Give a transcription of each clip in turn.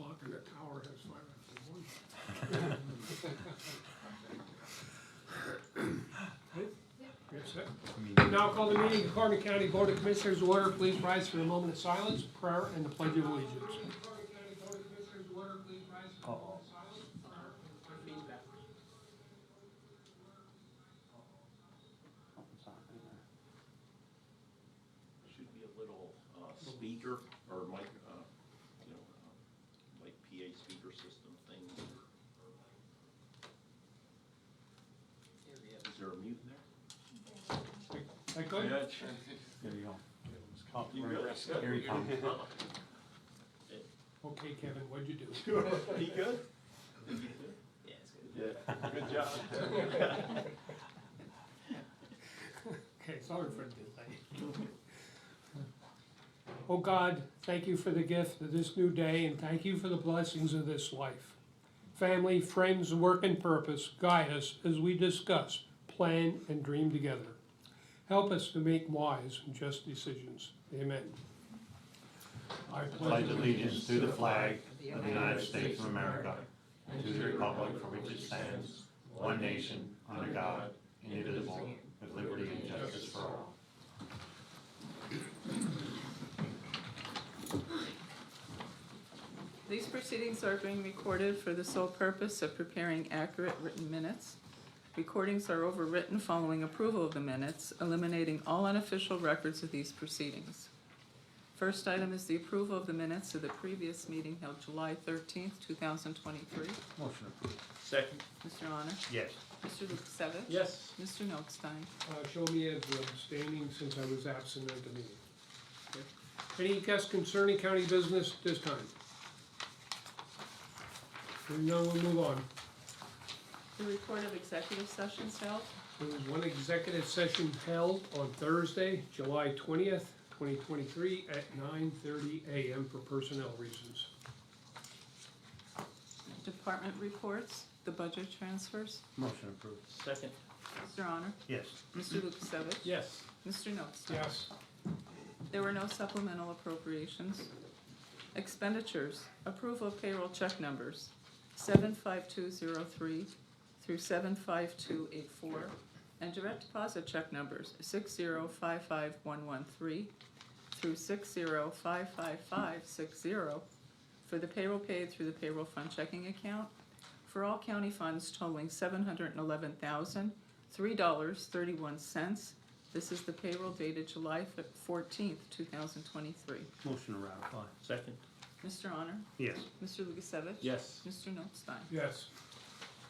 clock in the tower has 5 after 1. Yes, sir. Now call the meeting of Carbon County Board of Commissioners to order. Please rise for a moment of silence, prayer, and the Pledge of Allegiance. Should be a little speaker or mic, like PA speaker system thing. Is there a mute there? That good? Yeah, There you go. You good? Here he comes. Okay, Kevin, what'd you do? He good? Yeah, it's good. Yeah, good job. Okay, sorry for the delay. Oh God, thank you for the gift of this new day, and thank you for the blessings of this life. Family, friends, work, and purpose guide us as we discuss, plan, and dream together. Help us to make wise and just decisions. Amen. I Pledge allegiance to the flag of the United States of America, and to the republic for which it stands, one nation, under God, indivisible, with liberty and justice for all. These proceedings are being recorded for the sole purpose of preparing accurate written minutes. Recordings are overwritten following approval of the minutes, eliminating all unofficial records of these proceedings. First item is the approval of the minutes of the previous meeting held July 13th, 2023. Motion approved. Second. Mr. Honor? Yes. Mr. Lukasevich? Yes. Mr. Notstein? show me as abstaining since I was absent at the meeting. Okay. Any guests concerning county business this time? Hearing none, we'll move on. The report of executive sessions held. There was one executive session held on Thursday, July 20th, 2023 at 9:30 a.m. for personnel reasons. Department reports, the budget transfers. Motion approved. Second. Mr. Honor? Yes. Mr. Lukasevich? Yes. Mr. Notstein? Yes. There were no supplemental appropriations. Expenditures, approval of payroll check numbers 75203 through 75284, and direct deposit check numbers 6055113 through 6055560 for the payroll paid through the payroll fund checking account for all county funds totaling $711,003.31. This is the payroll dated July 14th, 2023. Motion to ratify. Second. Mr. Honor? Yes. Mr. Lukasevich? Yes. Mr. Notstein? Yes.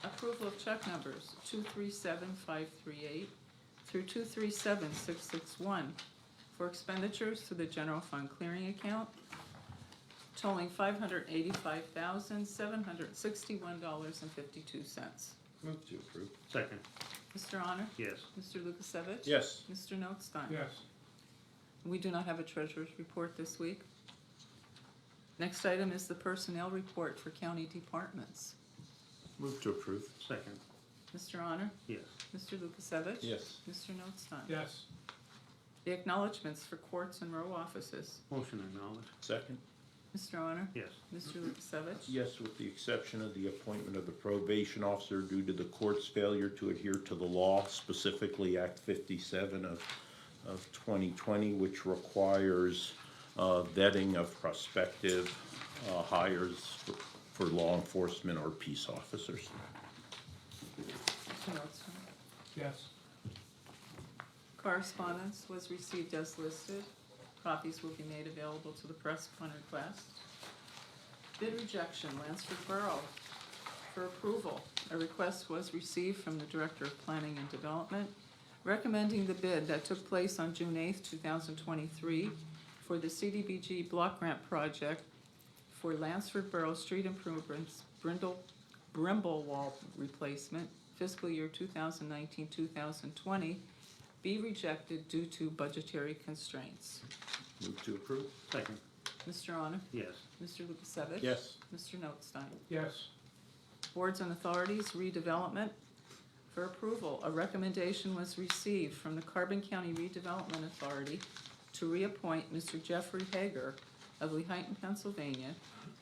Approval of check numbers 237538 through 237661 for expenditures to the general fund clearing account totaling $585,761.52. Move to approve. Second. Mr. Honor? Yes. Mr. Lukasevich? Yes. Mr. Notstein? Yes. We do not have a treasurer's report this week. Next item is the personnel report for county departments. Move to approve. Second. Mr. Honor? Yes. Mr. Lukasevich? Yes. Mr. Notstein? Yes. The acknowledgements for courts and row offices. Motion acknowledged. Second. Mr. Honor? Yes. Mr. Lukasevich? Yes, with the exception of the appointment of the probation officer due to the court's failure to adhere to the law, specifically Act 57 of 2020, which requires vetting of prospective hires for law enforcement or peace officers. Mr. Notstein? Yes. Correspondence was received as listed. Copies will be made available to the press upon request. Bid rejection, Lansford Borough. For approval, a request was received from the Director of Planning and Development recommending the bid that took place on June 8th, 2023 for the CDBG block grant project for Lansford Borough Street Improvements, Brimble Wall Replacement, fiscal year 2019-2020, be rejected due to budgetary constraints. Move to approve. Second. Mr. Honor? Yes. Mr. Lukasevich? Yes. Mr. Notstein? Yes. Boards and authorities, redevelopment. For approval, a recommendation was received from the Carbon County Redevelopment Authority to reappoint Mr. Jeffrey Hager of Lehighton, Pennsylvania,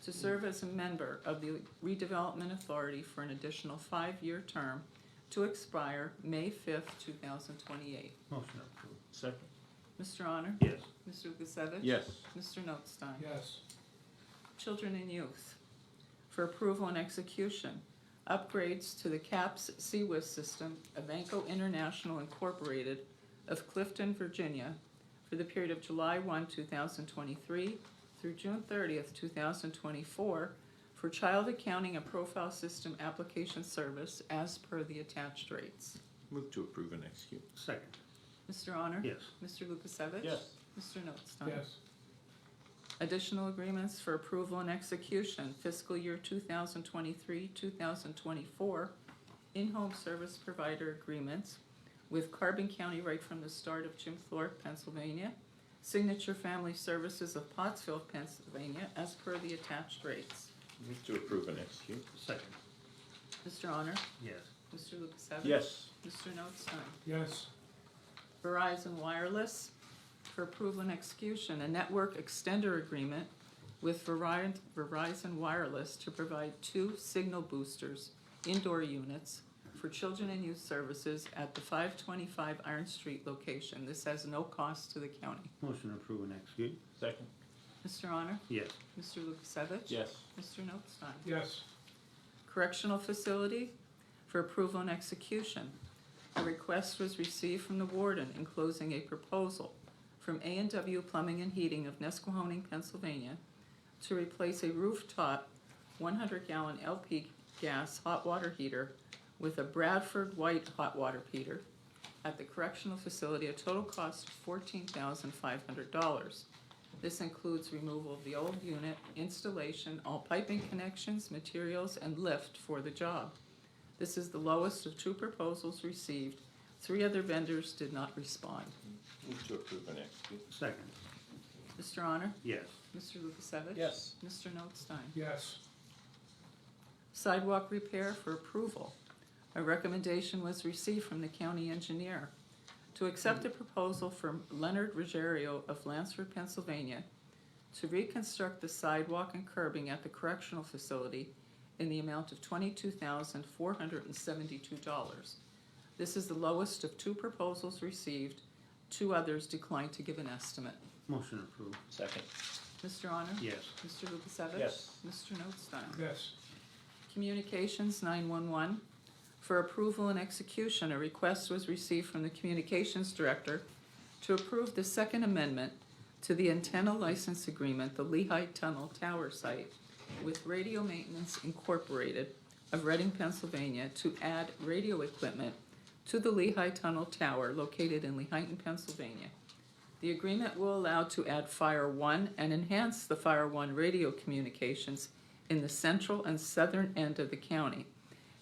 to serve as a member of the Redevelopment Authority for an additional 5-year term to expire May 5th, 2028. Motion approved. Second. Mr. Honor? Yes. Mr. Lukasevich? Yes. Mr. Notstein? Yes. Children and Youth, for approval and execution, upgrades to the CAPS CWIS system of Vanco International Incorporated of Clifton, Virginia, for the period of July 1, 2023 through June 30th, 2024, for child accounting and profile system application service as per the attached rates. Move to approve and execute. Second. Mr. Honor? Yes. Mr. Lukasevich? Yes. Mr. Notstein? Yes. Additional agreements for approval and execution, fiscal year 2023-2024, in-home service provider agreements with Carbon County right from the start of Jim Thorpe, Pennsylvania, Signature Family Services of Pottsville, Pennsylvania, as per the attached rates. Move to approve and execute. Second. Mr. Honor? Yes. Mr. Lukasevich? Yes. Mr. Notstein? Yes. Verizon Wireless, for approval and execution, a network extender agreement with Verizon Wireless to provide 2 signal boosters, indoor units, for children and youth services at the 525 Iron Street location. This has no cost to the county. Motion approved and execute. Second. Mr. Honor? Yes. Mr. Lukasevich? Yes. Mr. Notstein? Yes. Correctional Facility, for approval and execution. A request was received from the warden enclosing a proposal from A&W Plumbing and Heating of Nesquehoning, Pennsylvania, to replace a rooftop 100-gallon LP gas hot water heater with a Bradford White hot water heater at the correctional facility, a total cost of $14,500. This includes removal of the old unit, installation, all piping connections, materials, and lift for the job. This is the lowest of 2 proposals received. 3 other vendors did not respond. Move to approve and execute. Second. Mr. Honor? Yes. Mr. Lukasevich? Yes. Mr. Notstein? Yes. Sidewalk repair for approval. A recommendation was received from the county engineer to accept a proposal from Leonard Ruggiero of Lansford, Pennsylvania, to reconstruct the sidewalk and curbing at the correctional facility in the amount of $22,472. This is the lowest of 2 proposals received. 2 others declined to give an estimate. Motion approved. Second. Mr. Honor? Yes. Mr. Lukasevich? Yes. Mr. Notstein? Yes. Communications 911. For approval and execution, a request was received from the Communications Director to approve the Second Amendment to the antenna license agreement, the Lehigh Tunnel Tower site, with Radio Maintenance Incorporated of Reading, Pennsylvania, to add radio equipment to the Lehigh Tunnel Tower located in Lehighton, Pennsylvania. The agreement will allow to add Fire One and enhance the Fire One radio communications in the central and southern end of the county.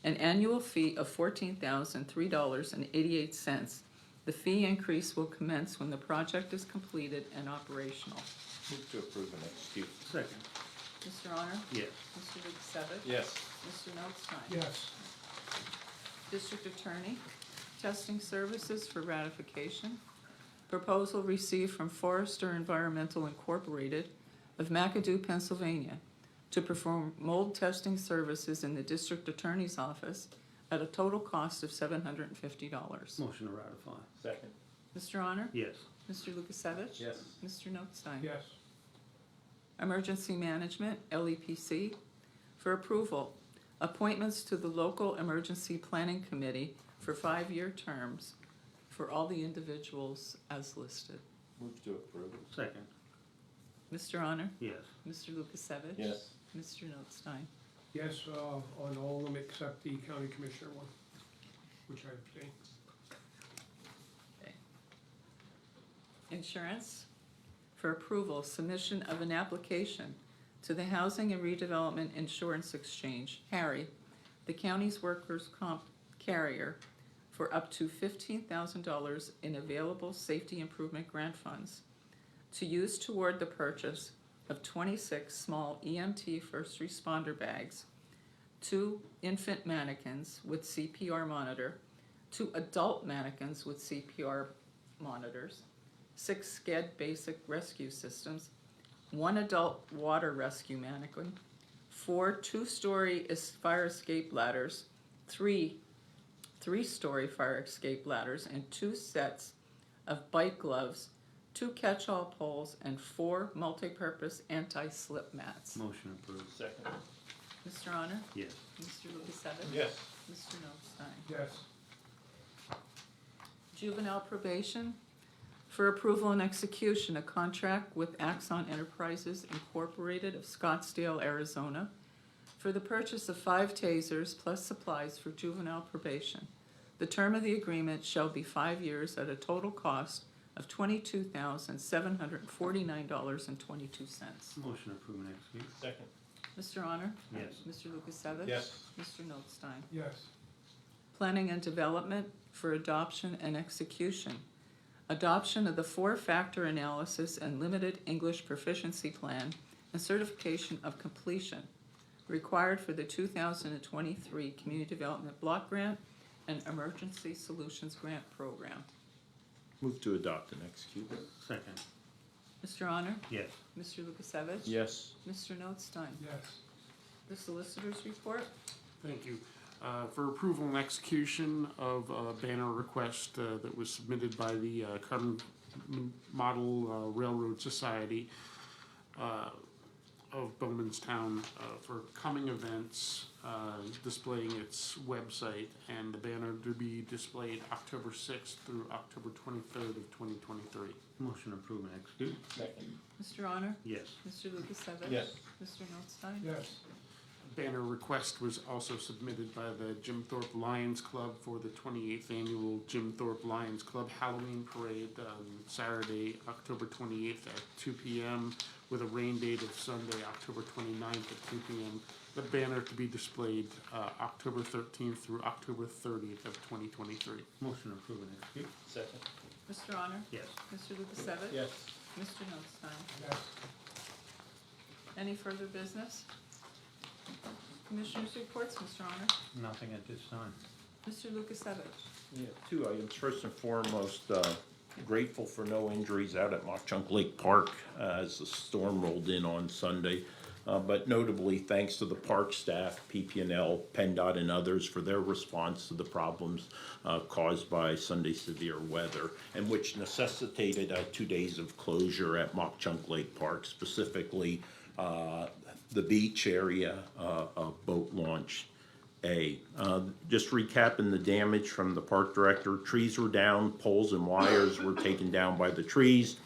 An annual fee of $14,003.88. The fee increase will commence when the project is completed and operational. Move to approve and execute. Second. Mr. Honor? Yes. Mr. Lukasevich? Yes. Mr. Notstein? Yes. District Attorney, testing services for ratification. Proposal received from Forrester Environmental Incorporated of McAdoo, Pennsylvania, to perform mold testing services in the District Attorney's Office at a total cost of $750. Motion to ratify. Second. Mr. Honor? Yes. Mr. Lukasevich? Yes. Mr. Notstein? Yes. Emergency Management, LEPC, for approval. Appointments to the Local Emergency Planning Committee for 5-year terms for all the individuals as listed. Move to approve. Second. Mr. Honor? Yes. Mr. Lukasevich? Yes. Mr. Notstein? Yes, on all of them except the county commissioner one, which I abstain. Insurance, for approval, submission of an application to the Housing and Redevelopment Insurance Exchange, HARRY, the county's workers' comp carrier, for up to $15,000 in available safety improvement grant funds to use toward the purchase of 26 small EMT first responder bags, 2 infant mannequins with CPR monitor, 2 adult mannequins with CPR monitors, 6 SCED basic rescue systems, 1 adult water rescue mannequin, 4 two-story fire escape ladders, 3 three-story fire escape ladders, and 2 sets of bike gloves, 2 catch-all poles, and 4 multi-purpose anti-slip mats. Motion approved. Second. Mr. Honor? Yes. Mr. Lukasevich? Yes. Mr. Notstein? Yes. Juvenile probation for approval and execution, a contract with Axon Enterprises Incorporated of Scottsdale, Arizona, for the purchase of 5 tasers plus supplies for juvenile probation. The term of the agreement shall be 5 years at a total cost of $22,749.22. Motion approved and execute. Second. Mr. Honor? Yes. Mr. Lukasevich? Yes. Mr. Notstein? Yes. Planning and development for adoption and execution. Adoption of the 4-factor analysis and limited English proficiency plan and certification of completion required for the 2023 Community Development Block Grant and Emergency Solutions Grant Program. Move to adopt and execute. Second. Mr. Honor? Yes. Mr. Lukasevich? Yes. Mr. Notstein? Yes. The Solicitor's Report? Thank you. For approval and execution of a banner request that was submitted by the Carbon Model Railroad Society of Bowmanstown for coming events, displaying its website, and the banner to be displayed October 6th through October 23rd of 2023. Motion approved and execute. Second. Mr. Honor? Yes. Mr. Lukasevich? Yes. Mr. Notstein? Yes. Banner request was also submitted by the Jim Thorpe Lions Club for the 28th annual Jim Thorpe Lions Club Halloween Parade on Saturday, October 28th at 2 p.m. with a rain date of Sunday, October 29th at 2 p.m. The banner to be displayed October 13th through October 30th of 2023. Motion approved and execute. Second. Mr. Honor? Yes. Mr. Lukasevich? Yes. Mr. Notstein? Yes. Any further business? Commissioners' reports, Mr. Honor. Nothing at this time. Mr. Lukasevich. Yeah, 2 items. First and foremost, grateful for no injuries out at Mock Chunk Lake Park as the storm rolled in on Sunday. But notably, thanks to the park staff, PP&L, PennDOT, and others for their response to the problems caused by Sunday's severe weather, and which necessitated 2 days of closure at Mock Chunk Lake Park, specifically the beach area of Boat Launch A. Just recapping the damage from the park director, trees were down, poles and wires were taken down by the trees.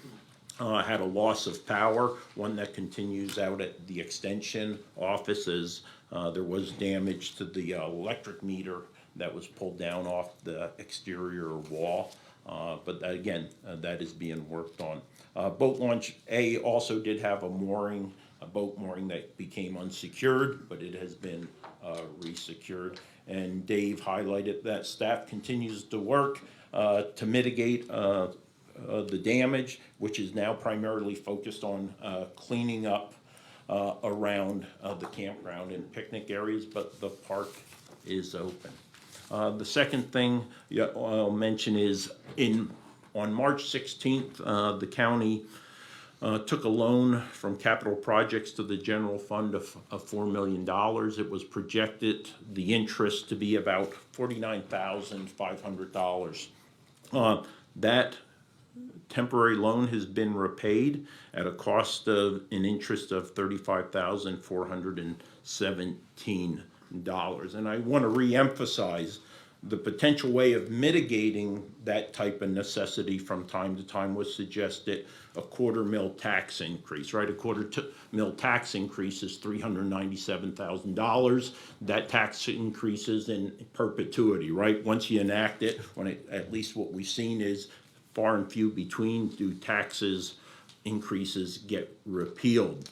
Had a loss of power, one that continues out at the extension offices. There was damage to the electric meter that was pulled down off the exterior wall. But again, that is being worked on. Boat Launch A also did have a boat mooring that became unsecured, but it has been resecured. And Dave highlighted that staff continues to work to mitigate the damage, which is now primarily focused on cleaning up around the campground and picnic areas, but the park is open. The second thing I'll mention is on March 16th, the county took a loan from Capital Projects to the general fund of $4 million. It was projected the interest to be about $49,500. That temporary loan has been repaid at a cost of an interest of $35,417. And I want to reemphasize the potential way of mitigating that type of necessity from time to time was suggested a $250,000 tax increase, right? A $250,000 tax increase is $397,000. That tax increases in perpetuity, right? Once you enact it, at least what we've seen is far and few between do taxes increases get repealed.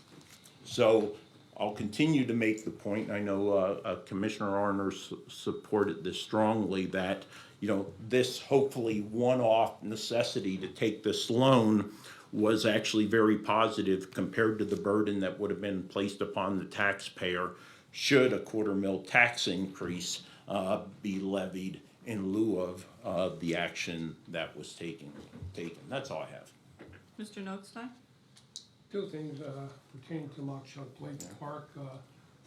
So I'll continue to make the point, I know Commissioner Arner supported this strongly, that this hopefully one-off necessity to take this loan was actually very positive compared to the burden that would have been placed upon the taxpayer should a $250,000 tax increase be levied in lieu of the action that was taken. That's all I have. Mr. Notstein? Two things pertaining to Mock Chunk Lake Park.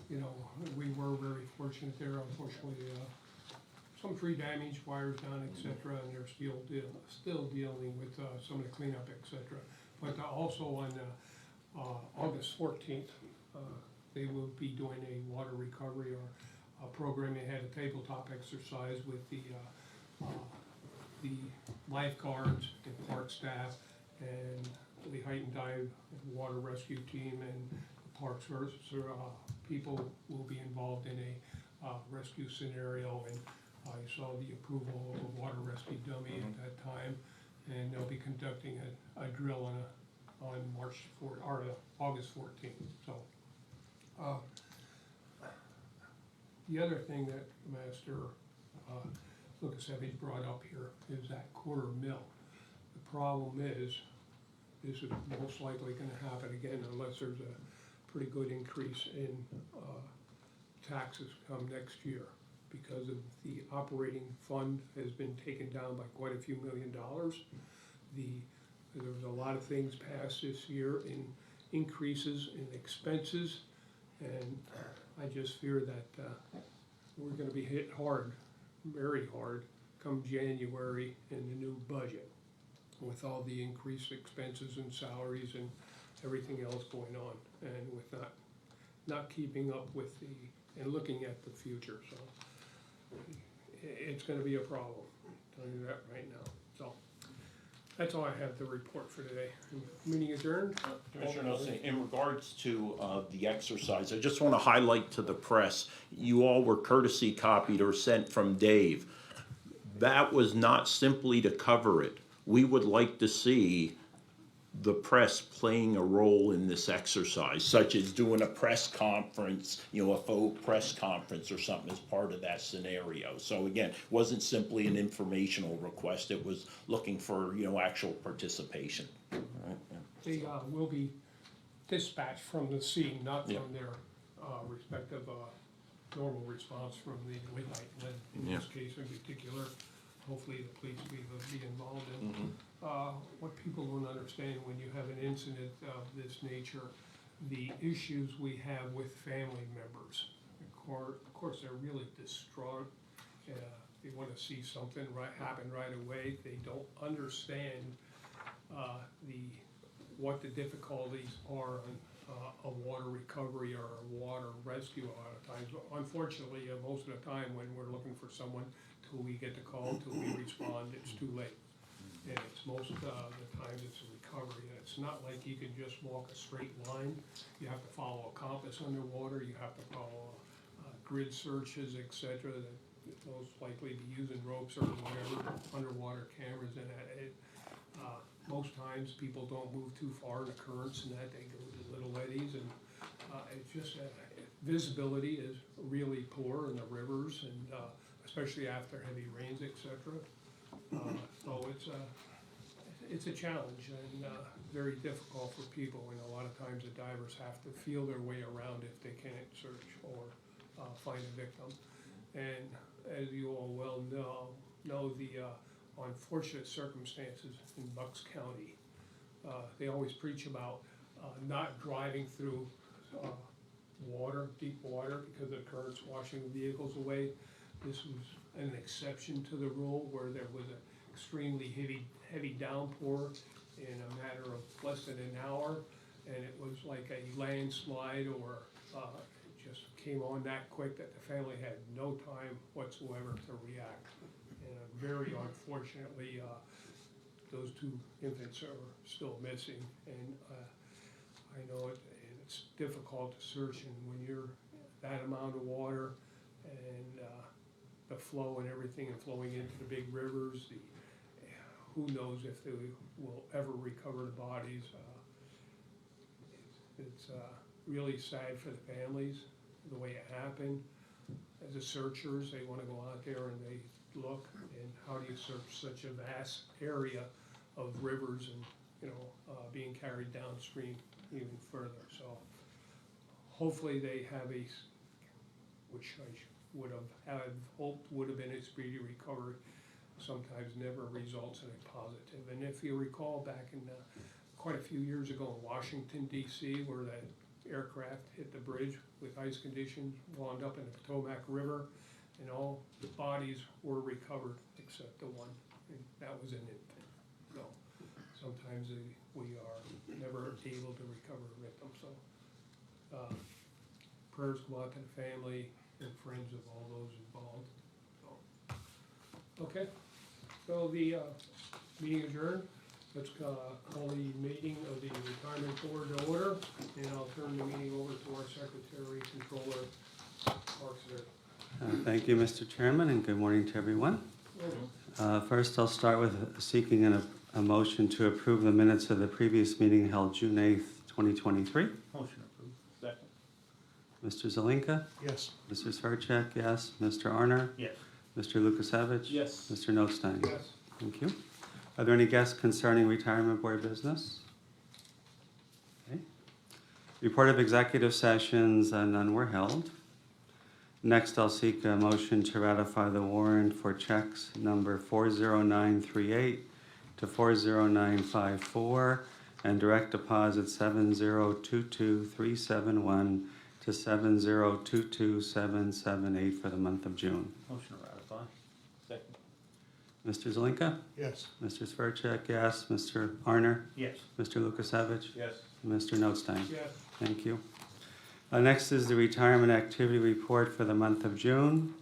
You know, we were very fortunate there. Unfortunately, some tree damage, wires down, et cetera, and they're still dealing with some of the cleanup, et cetera. But also on August 14th, they will be doing a water recovery or a program. They had a tabletop exercise with the lifeguards, the park staff, and the heightened dive water rescue team, and the park service people will be involved in a rescue scenario. And I saw the approval of a water rescue dummy at that time, and they'll be conducting a drill on August 14th. So the other thing that Master Lukasevich brought up here is that quarter mil. The problem is, this is most likely gonna happen again unless there's a pretty good increase in taxes come next year, because of the operating fund has been taken down by quite a few $1 million. There was a lot of things passed this year in increases in expenses, and I just fear that we're gonna be hit hard, very hard, come January in the new budget, with all the increased expenses and salaries and everything else going on, and with not keeping up with and looking at the future. So it's gonna be a problem, I'm telling you that right now. So that's all I have to report for today. Meeting adjourned. Commissioner Nelson, in regards to the exercise, I just want to highlight to the press, you all were courtesy copied or sent from Dave. That was not simply to cover it. We would like to see the press playing a role in this exercise, such as doing a press conference, you know, a faux press conference or something as part of that scenario. So again, it wasn't simply an informational request, it was looking for, you know, actual participation. They will be dispatched from the scene, not Yeah. from their respective normal response from the White Lead, in this case in particular. Hopefully the police will be involved in. What people don't understand when you have an incident of this nature, the issues we have with family members. Of course, they're really distraught. They want to see something happen right away. They don't understand what the difficulties are on a water recovery or a water rescue a lot of times. Unfortunately, most of the time when we're looking for someone, till we get the call, till we respond, it's too late. And it's most of the time it's a recovery, and it's not like you can just walk a straight line. You have to follow a compass underwater, you have to follow grid searches, et cetera, that most likely be using ropes or whatever, underwater cameras, and most times people don't move too far in the currents and that, they go to little eddies, and it's just visibility is really poor in the rivers, and especially after heavy rains, et cetera. So it's a challenge, and very difficult for people, and a lot of times the divers have to feel their way around if they can't search or find a victim. And as you all well know the unfortunate circumstances in Bucks County. They always preach about not driving through deep water, because the current's washing the vehicles away. This was an exception to the rule, where there was an extremely heavy downpour in a matter of less than an hour, and it was like a landslide, or it just came on that quick that the family had no time whatsoever to react. And very unfortunately, those two infants are still missing, and I know it's difficult to search, and when you're that amount of water and the flow and everything, and flowing into the big rivers, who knows if they will ever recover the bodies. It's really sad for the families, the way it happened. As the searchers, they want to go out there and they look, and how do you search such a vast area of rivers and, being carried downstream even further. So hopefully they have which I would have hoped would have been a speedy recovery, sometimes never results in a positive. And if you recall, back in quite a few years ago in Washington DC, where that aircraft hit the bridge with ice conditions, wound up in the Potomac River, and all the bodies were recovered except the one, and that was an infant. So sometimes we are never able to recover a victim, so prayers go out to the family and friends of all those involved. So, okay, so the meeting adjourned. Let's call the meeting of the retirement board to order, and I'll turn the meeting over to our secretary, controller, Mark Zerr. Thank you, Mr. Chairman, and good morning to everyone. First, I'll start with seeking a motion to approve the minutes of the previous meeting held June 8th, 2023. Motion approved. Second. Mr. Zelinka? Yes. Mr. Svercek, yes. Mr. Arner? Yes. Mr. Lukasevich? Yes. Mr. Notstein? Yes. Thank you. Are there any guests concerning retirement board business? Okay. Report of executive sessions, none were held. Next, I'll seek a motion to ratify the warrant for checks number 40938 to 40954 and direct deposit 7022371 to 7022778 for the month of June. Motion to ratify. Second. Mr. Zelinka? Yes. Mr. Svercek, yes. Mr. Arner? Yes. Mr. Lukasevich? Yes. Mr. Notstein? Yes. Thank you. Next is the retirement activity report for the month of June.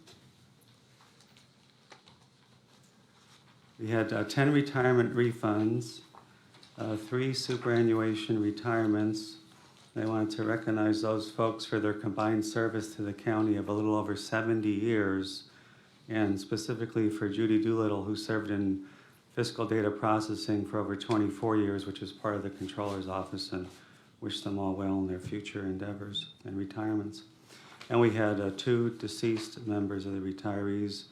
We had 10 retirement refunds, 3 superannuation retirements. I wanted to recognize those folks for their combined service to the county of a little over 70 years, and specifically for Judy Doolittle, who served in fiscal data processing for over 24 years, which is part of the Controller's Office, and wish them all well in their future endeavors and retirements. And we had 2 deceased members of the retirees.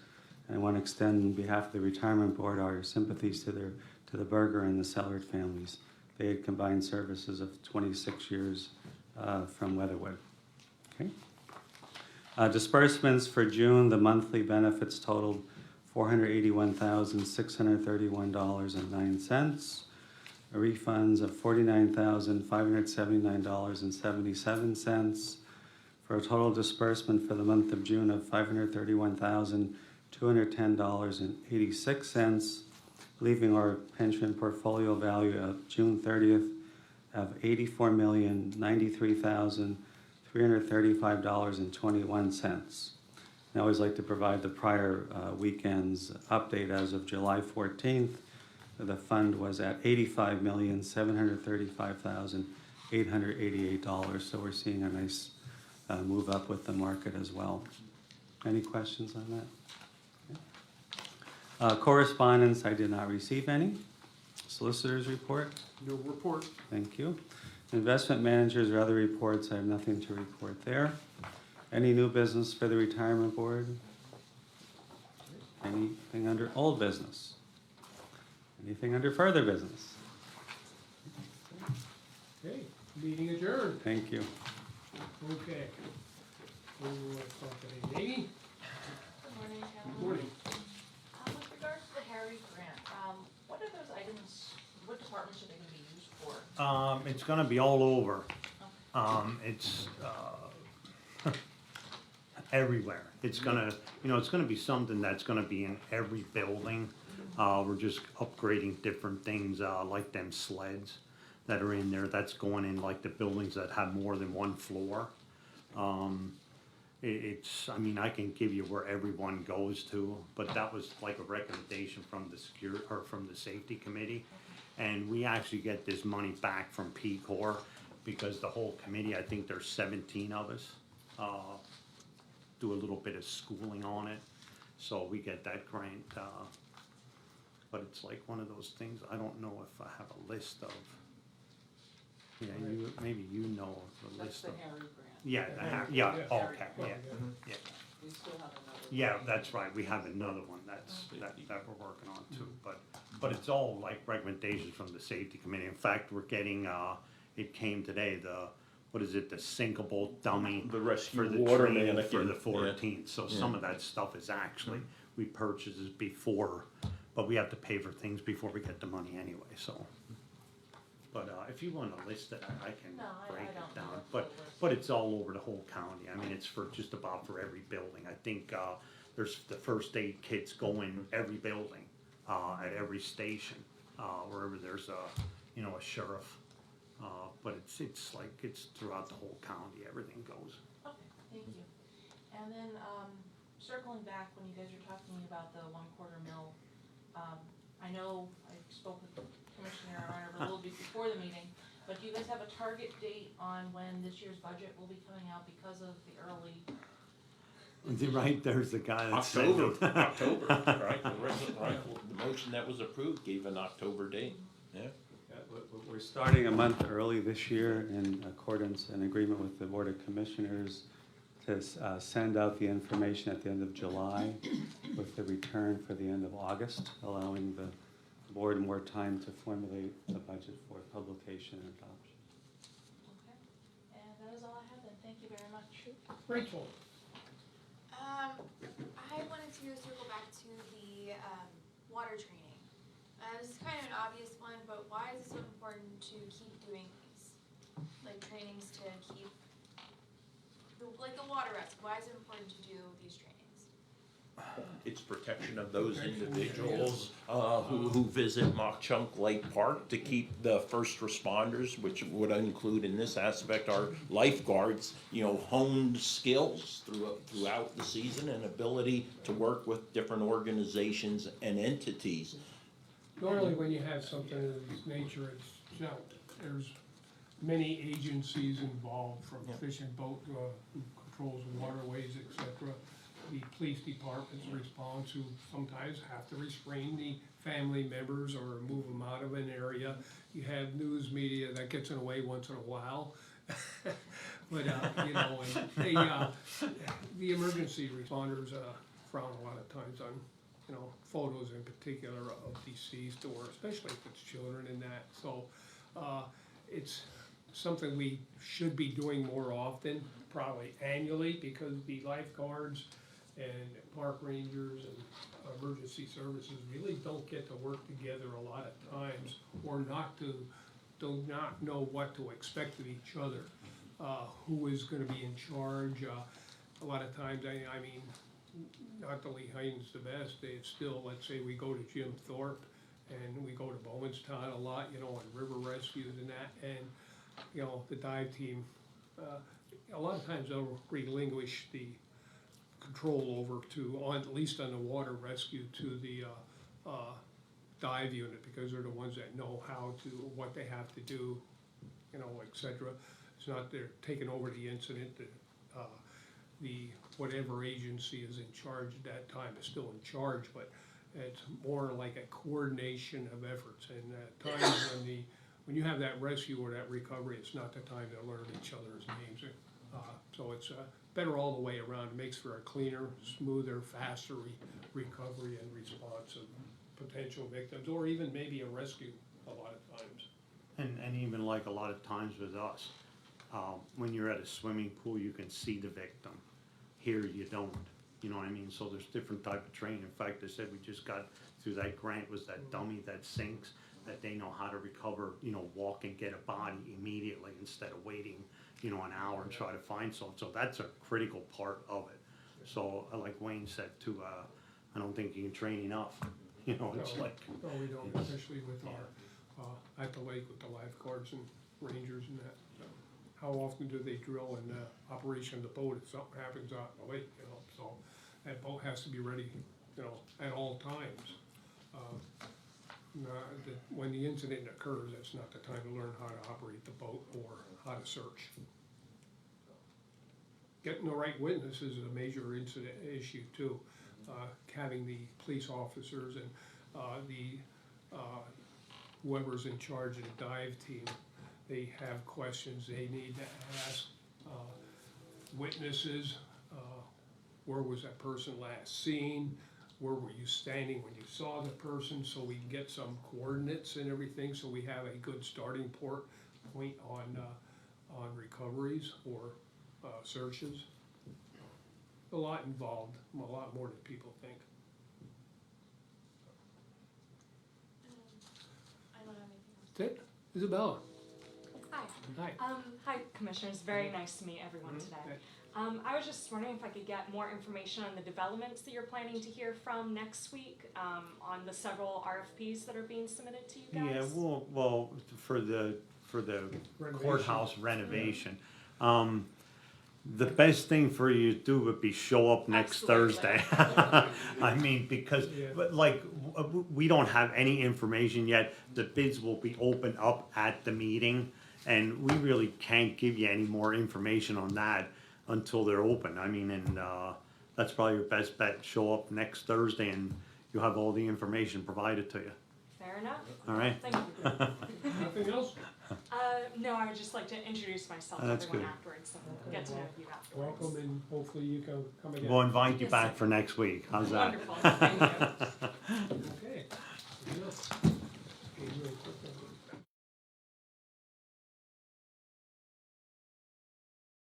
I want to extend on behalf of the retirement board our sympathies to the Berger and the Sellard families. They had combined services of 26 years from Weatherwood. Okay. Disbursements for June, the monthly benefits totaled $481,631.09. Refunds of $49,579.77 for a total disbursement for the month of June of $531,210.86, leaving our pension portfolio value of June 30th of $84,093,335.21. I always like to provide the prior weekend's update as of July 14th. The fund was at $85,735,888, so we're seeing a nice move up with the market as well. Any questions on that? Okay. Correspondence, I did not receive any. Solicitors report? No report. Thank you. Investment managers or other reports, I have nothing to report there. Any new business for the retirement board? Anything under old business? Anything under further business? Okay, meeting adjourned. Thank you. Okay. Who wants to talk today? Amy? Good morning, Good gentlemen. morning. With regards to the Harry grant, what are those items, what departments are they gonna be used for? It's gonna be all over. It's, everywhere. It's gonna, it's gonna be something that's gonna be in every building. We're just upgrading different things, like them sleds that are in there. That's going in like the buildings that have more than one floor. It's, I can give you where everyone goes to, but that was like a recommendation from the from the safety committee. And we actually get this money back from P-Corps because the whole committee, I think there's 17 of us, do a little bit of schooling on it. So we get that grant, but it's like one of those things, I don't know if I have a list of, maybe you know the That's list the of. Harry grant. Yeah, okay, yeah. We still have another. Yeah, that's right, we have another one that we're working on too, but it's all like recommendations from the safety committee. In fact, we're getting, it came today, the sinkable dummy. The rescue for the water training mannequin. For the Yeah. 14th, so some of that stuff is actually, we purchased it before, but we have to pay for things before we get the money anyway, so. but, if you wanna list it, I can No, I break don't it down. know. But it's all over the whole county, I mean, it's for just about for every building, I think, there's the first aid kits go in every building, at every station, wherever there's a, you know, a sheriff. But it's like, it's throughout the whole county, everything goes. Okay, thank you. And then, circling back, when you guys were talking about the 1/4 mil, I know I spoke with Commissioner Arner a little bit before the meeting, but do you guys have a target date on when this year's budget will be coming out because of the early? Right, there's the guy that said. October, right, the motion that was approved gave an October date, yeah. Yeah, we're starting a month early this year in accordance and agreement with the Board of Commissioners to send out the information at the end of July with the return for the end of August, allowing the board more time to formulate the budget for publication and adoption. Okay, and that is all I have then, thank you very much. Rachel, I wanted to circle back to the water training. This is kind of an obvious one, but why is it so important to keep doing these? Like trainings to keep, like the water rescue, why is it important to do these trainings? It's protection of those Protection, individuals, who visit Mock Chunk Lake Park to keep the first responders, which would include in this aspect our lifeguards, you know, honed skills throughout the season and ability to work with different organizations and entities. normally when you have something of this nature, it's, you know, there's many agencies involved, from Yeah. fishing boat, who controls waterways, et cetera. The police department's response, who sometimes have to restrain the family members or move them out of an area. You have news media that gets in the way once in a while. But, you know, and they, the emergency responders, frown a lot of times on, you know, photos in particular of deceased, or especially if it's children and that. So, it's something we should be doing more often, probably annually, because the lifeguards and park rangers and emergency services really don't get to work together a lot of times, or do not know what to expect of each other. Who is gonna be in charge, a lot of times, I mean, not that Lee Heiden's the best, it's still, let's say we go to Jim Thorpe, and we go to Bowenstown a lot, you know, on river rescues and that, and, you know, the dive team, a lot of times they'll relinquish the control over to, at least on the water rescue, to the, dive unit, because they're the ones that know how to, what they have to do, you know, et cetera. It's not they're taking over the incident, the, whatever agency is in charge at that time is still in charge, but it's more like a coordination of efforts, and at times when you have that rescue or that recovery, it's not the time to learn each other's names. So it's better all the way around. It makes for a cleaner, smoother, faster recovery and response of potential victims, or even maybe a rescue a lot of times. And even like a lot of times with us, when you're at a swimming pool, you can see the victim. Here you don't, you know what I mean? So there's different type of training. In fact, they said we just got through that grant, was that dummy that sinks, that they know how to recover, you know, walk and get a body immediately instead of waiting, you know, an hour and try to find someone. So that's a critical part of it. So like Wayne said too, I don't think you can train enough, you know, it's No, like. No, we don't, especially with our, at the lake with the lifeguards and rangers and that. How often do they drill in operation of the boat if something happens out in the lake, you know? So that boat has to be ready, you know, at all times. When the incident occurs, that's not the time to learn how to operate the boat or how to search. Getting the right witness is a major incident issue too. Having the police officers and the whoever's in charge of the dive team, they have questions they need to ask witnesses. Where was that person last seen? Where were you standing when you saw the person? So we can get some coordinates and everything, so we have a good starting point on recoveries or searches. A lot involved, a lot more than people think. I don't have anything else. That's it. Isabella? Hi. Hi, Commissioners. Very nice to meet everyone today. I was just wondering if I could get more information on the developments that you're planning to hear from next week, on the several RFPs that are being submitted to you guys. Yeah, well, for the Renovation. courthouse renovation, the best thing for you to do would be show up next Absolutely. Thursday. I mean, because, Yeah. but like, we don't have any information yet. The bids will be opened up at the meeting, and we really can't give you any more information on that until they're open. I mean, and, that's probably your best bet. Show up next Thursday and you'll have all the information provided to you. Fair enough. All right? Thank you. Nothing else? No, I would just like to introduce myself to That's everyone good. afterwards and get to know you afterwards. Welcome, and hopefully you can come again. We'll invite you Yes, back sir. for next week. How's that? Wonderful. Thank you.